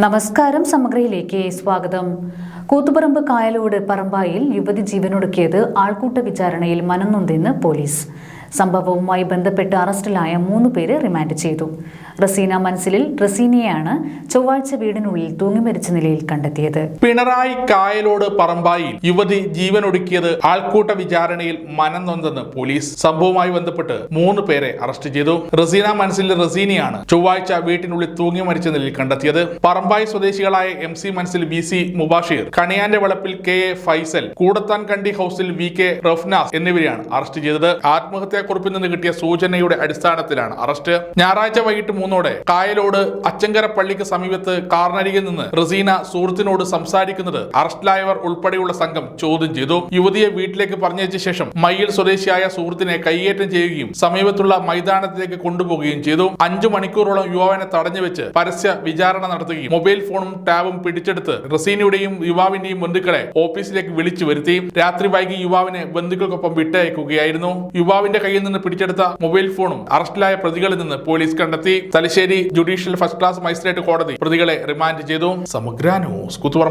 നമസ്കാരം. സമഗ്രയിലേക്ക് സ്വാഗതം. കൂത്തുപറമ്പ് കായലോട് പറമ്പായിൽ യുവതി ജീവനൊടുക്കിയത് ആൾക്കൂട്ട വിചാരണയിൽ മനംനൊന്തെന്ന് പോലീസ്. സംഭവവുമായി ബന്ധപ്പെട്ട് അറസ്റ്റിലായ 3 പേരെ റിമാൻഡ് ചെയ്തു. റസീന മനസ്സിലിൽ റസീനയെയാണ് ചൊവ്വാഴ്ച വീടിനുള്ളിൽ തൂങ്ങി മരിച്ച നിലയിൽ കണ്ടെത്തിയത്. പിണറായി കായലോട് പറമ്പായിൽ യുവതി ജീവനൊടുക്കിയത് ആൾക്കൂട്ട വിചാരണയിൽ മനംനൊന്തെന്ന് പോലീസ്. സംഭവവുമായി ബന്ധപ്പെട്ട് 3 പേരെ അറസ്റ്റ് ചെയ്തു. റസീന മനസ്സിലിൽ റസീനയാണ് ചൊവ്വാഴ്ച വീട്ടിനുള്ളിൽ തൂങ്ങി മരിച്ച നിലയിൽ കണ്ടെത്തിയത്. പറമ്പായി സ്വദേശികളായ MC മനസ്സിൽ VC മുബാഷിർ, കണിയാന്റെ വളപ്പിൽ KA ഫൈസൽ, കൂടത്താൻ കണ്ടി ഹൌസിൽ VK റഫ്നാസ് എന്നിവരെയാണ് അറസ്റ്റ് ചെയ്തത്. ആത്മഹത്യാക്കുറിപ്പിൽ നിന്ന് കിട്ടിയ സൂചനയുടെ അടിസ്ഥാനത്തിലാണ് അറസ്റ്റ്. ഞായറാഴ്ച വൈകിട്ട് 3-ഓടെ കായലോട് അച്ചങ്കര പള്ളിക്ക് സമീപത്ത് കാറിനരികിൽ നിന്ന് റസീന സുഹൃത്തിനോട് സംസാരിക്കുന്നത് അറസ്റ്റിലായവർ ഉൾപ്പെടെയുള്ള സംഘം ചോദ്യം ചെയ്തു. യുവതിയെ വീട്ടിലേക്ക് പറഞ്ഞയച്ച ശേഷം മയ്യിൽ സ്വദേശിയായ സുഹൃത്തിനെ കൈയേറ്റം ചെയ്യുകയും സമീപത്തുള്ള മൈതാനത്തിലേക്ക് കൊണ്ടുപോവുകയും ചെയ്തു. 5 മണിക്കൂറോളം യുവാവിനെ തടഞ്ഞുവെച്ച് പരസ്യ വിചാരണ നടത്തുകയും മൊബൈൽ ഫോണും ടാബും പിടിച്ചെടുത്ത് റസീനയുടെയും യുവാവിന്റെയും ബന്ധുക്കളെ ഓഫീസിലേക്ക് വിളിച്ചു വരുത്തി. രാത്രി വൈകി യുവാവിനെ ബന്ധുക്കൾക്കൊപ്പം വിട്ടയക്കുകയായിരുന്നു. യുവാവിന്റെ കയ്യിൽ നിന്ന് പിടിച്ചെടുത്ത മൊബൈൽ ഫോണും അറസ്റ്റിലായ പ്രതികളിൽ നിന്ന് പോലീസ് കണ്ടെത്തി. Thalassery judicial first class magistrate കോടതി പ്രതികളെ റിമാൻഡ് ചെയ്തു. സമഗ്ര ന്യൂസ്, കൂത്തുപറമ്പ്.